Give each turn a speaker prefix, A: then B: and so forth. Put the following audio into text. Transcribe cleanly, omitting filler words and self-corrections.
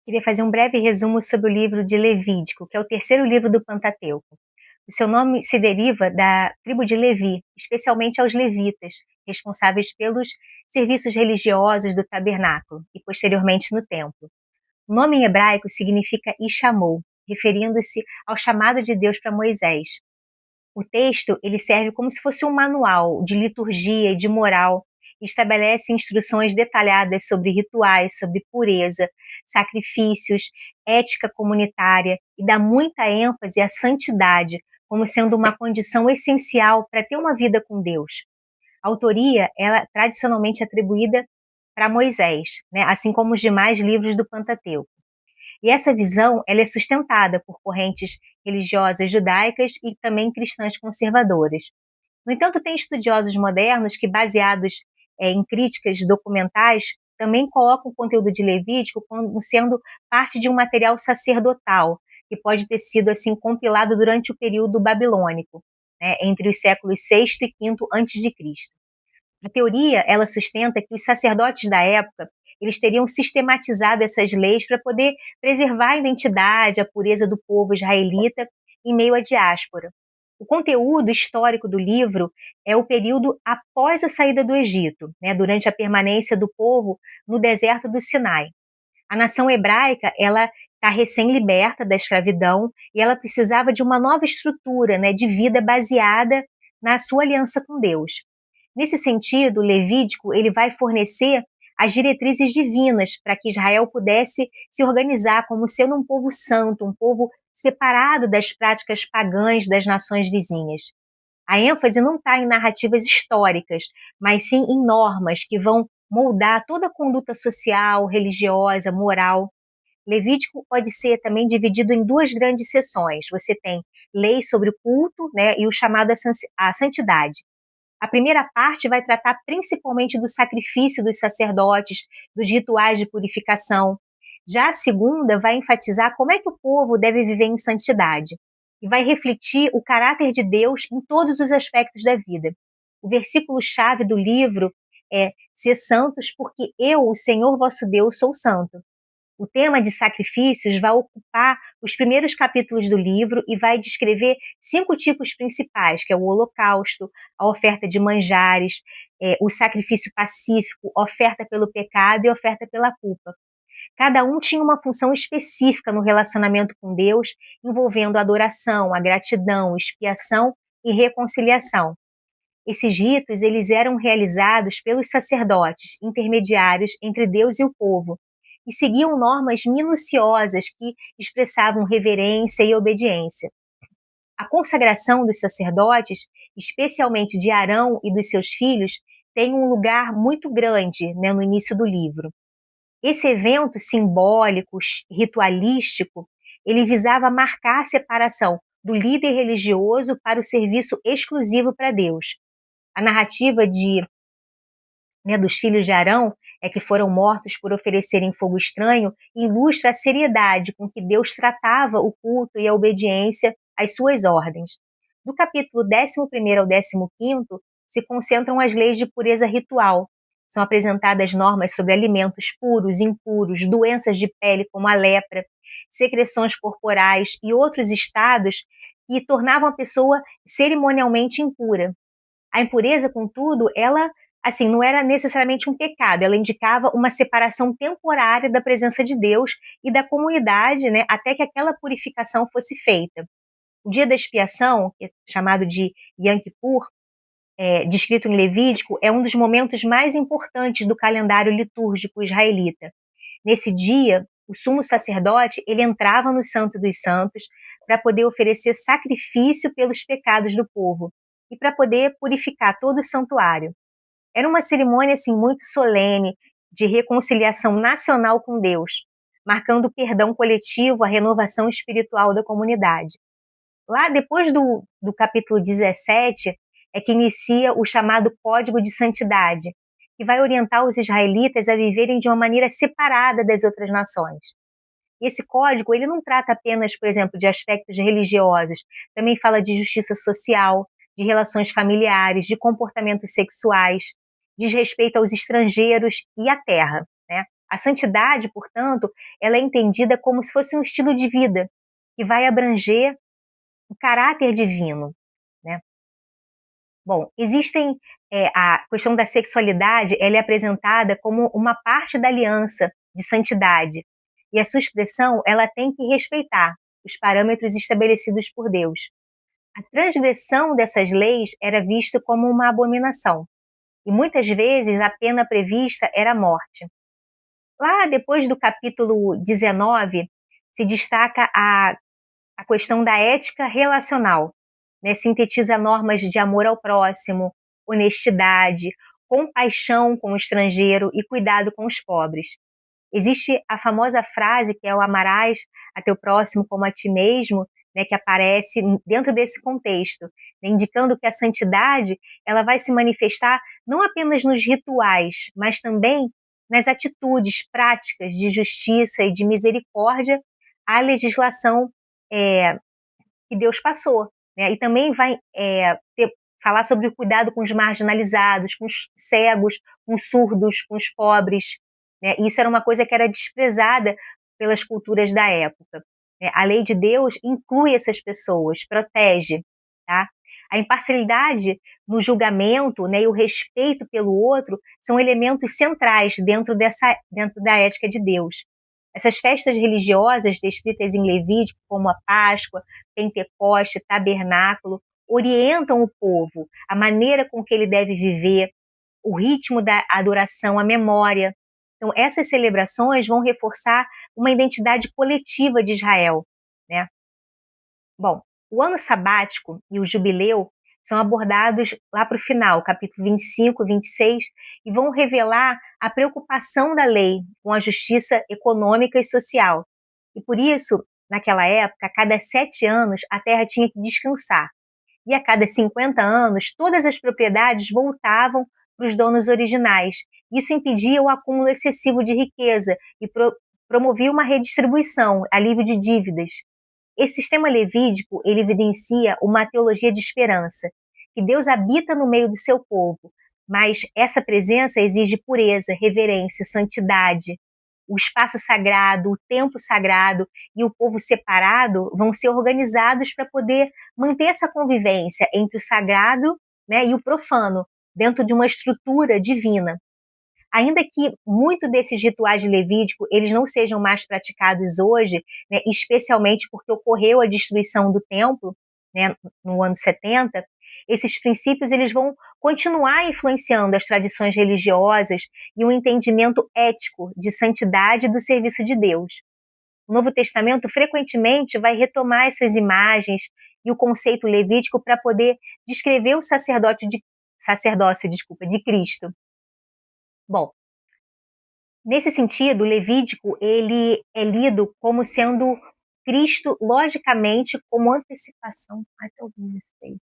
A: Queria fazer um breve resumo sobre o livro de Levítico, que é o terceiro livro do Pentateuco. O seu nome se deriva da tribo de Levi, especialmente aos levitas, responsáveis pelos serviços religiosos do tabernáculo e posteriormente no templo. O nome em hebraico significa Ishamou, referindo-se ao chamado de Deus para Moisés. O texto ele serve como se fosse um manual de liturgia e de moral, e estabelece instruções detalhadas sobre rituais, sobre pureza, sacrifícios, ética comunitária e dá muita ênfase à santidade como sendo uma condição essencial para ter uma vida com Deus. A autoria ela é tradicionalmente atribuída para Moisés, né, assim como os demais livros do Pentateuco. E essa visão ela é sustentada por correntes religiosas judaicas e também cristãs conservadoras. No entanto, tem estudiosos modernos que, baseados em críticas documentais, também colocam o conteúdo de Levítico como sendo parte de um material sacerdotal, que pode ter sido assim compilado durante o período babilônico, né, entre os séculos VI e V a.C. A teoria ela sustenta que os sacerdotes da época eles teriam sistematizado essas leis para poder preservar a identidade, a pureza do povo israelita em meio à diáspora. O conteúdo histórico do livro é o período após a saída do Egito, né, durante a permanência do povo no deserto do Sinai. A nação hebraica ela está recém-liberta da escravidão e ela precisava de uma nova estrutura, né, de vida baseada na sua aliança com Deus. Nesse sentido, Levítico ele vai fornecer as diretrizes divinas para que Israel pudesse se organizar como sendo um povo santo, um povo separado das práticas pagãs das nações vizinhas. A ênfase não está em narrativas históricas, mas sim em normas que vão moldar toda a conduta social, religiosa, moral. Levítico pode ser também dividido em duas grandes seções. Você tem leis sobre o culto, né, e o chamado à santidade. A primeira parte vai tratar principalmente do sacrifício dos sacerdotes, dos rituais de purificação. Já a segunda vai enfatizar como é que o povo deve viver em santidade e vai refletir o caráter de Deus em todos os aspectos da vida. O versículo-chave do livro é: ser santos porque eu, o Senhor vosso Deus, sou santo. O tema de sacrifícios vai ocupar os primeiros capítulos do livro e vai descrever 5 tipos principais, que é o holocausto, a oferta de manjares, o sacrifício pacífico, oferta pelo pecado e oferta pela culpa. Cada um tinha uma função específica no relacionamento com Deus, envolvendo a adoração, a gratidão, expiação e reconciliação. Esses ritos eles eram realizados pelos sacerdotes, intermediários entre Deus e o povo, e seguiam normas minuciosas que expressavam reverência e obediência. A consagração dos sacerdotes, especialmente de Arão e dos seus filhos, tem um lugar muito grande, né, no início do livro. Esse evento simbólico, ritualístico, ele visava marcar a separação do líder religioso para o serviço exclusivo para Deus. A narrativa dos filhos de Arão, que foram mortos por oferecerem fogo estranho, ilustra a seriedade com que Deus tratava o culto e a obediência às suas ordens. Do capítulo 11º ao 15º, se concentram as leis de pureza ritual. São apresentadas normas sobre alimentos puros, impuros, doenças de pele como a lepra, secreções corporais e outros estados que tornavam a pessoa cerimonialmente impura. A impureza, contudo, ela assim, não era necessariamente um pecado, ela indicava uma separação temporária da presença de Deus e da comunidade, né, até que aquela purificação fosse feita. O dia da expiação, chamado de Yom Kippur, descrito em Levítico, é um dos momentos mais importantes do calendário litúrgico israelita. Nesse dia, o sumo sacerdote ele entrava no Santo dos Santos para poder oferecer sacrifício pelos pecados do povo e para poder purificar todo o santuário. Era uma cerimônia assim, muito solene, de reconciliação nacional com Deus, marcando o perdão coletivo, a renovação espiritual da comunidade. Lá, depois do capítulo 17, é que inicia o chamado Código de Santidade, que vai orientar os israelitas a viverem de uma maneira separada das outras nações. E esse código ele não trata apenas, por exemplo, de aspectos religiosos, também fala de justiça social, de relações familiares, de comportamentos sexuais, diz respeito aos estrangeiros e à terra, né? A santidade, portanto, ela é entendida como se fosse um estilo de vida que vai abranger o caráter divino, né? Bom, a questão da sexualidade, ela é apresentada como uma parte da aliança de santidade. E a sua expressão, ela tem que respeitar os parâmetros estabelecidos por Deus. A transgressão dessas leis era vista como uma abominação. E muitas vezes a pena prevista era a morte. Lá depois do capítulo 19, se destaca a questão da ética relacional, né? Sintetiza normas de amor ao próximo, honestidade, compaixão com o estrangeiro e cuidado com os pobres. Existe a famosa frase que é o amarás a teu próximo como a ti mesmo, né, que aparece dentro desse contexto, né, indicando que a santidade ela vai se manifestar não apenas nos rituais, mas também nas atitudes práticas de justiça e de misericórdia à legislação que Deus passou, né? E também vai falar sobre o cuidado com os marginalizados, com os cegos, com os surdos, com os pobres, né? Isso era uma coisa que era desprezada pelas culturas da época, né? A lei de Deus inclui essas pessoas, protege, tá? A imparcialidade no julgamento, né, e o respeito pelo outro são elementos centrais dentro da ética de Deus. Essas festas religiosas descritas em Levítico, como a Páscoa, Pentecoste, Tabernáculo, orientam o povo, a maneira com que ele deve viver, o ritmo da adoração, a memória. Então, essas celebrações vão reforçar uma identidade coletiva de Israel, né? Bom, o ano sabático e o jubileu são abordados lá para o final, capítulo 25, 26, e vão revelar a preocupação da lei com a justiça econômica e social. E por isso, naquela época, a cada 7 anos, a terra tinha que descansar. E a cada 50 anos, todas as propriedades voltavam para os donos originais. Isso impedia o acúmulo excessivo de riqueza e promovia uma redistribuição, alívio de dívidas. Esse sistema levídico, ele evidencia uma teologia de esperança, que Deus habita no meio do seu povo, mas essa presença exige pureza, reverência, santidade. O espaço sagrado, o tempo sagrado e o povo separado vão ser organizados para poder manter essa convivência entre o sagrado, né, e o profano, dentro de uma estrutura divina. Ainda que muito desses rituais de Levítico eles não sejam mais praticados hoje, né, especialmente porque ocorreu a destruição do templo, né, no ano 70, esses princípios eles vão continuar influenciando as tradições religiosas e o entendimento ético de santidade do serviço de Deus. O Novo Testamento frequentemente vai retomar essas imagens e o conceito levítico para poder descrever o sacerdócio de Cristo. Bom, nesse sentido, o Levítico ele é lido como sendo Cristo, logicamente, como antecipação. Ai, tô ouvindo isso aí.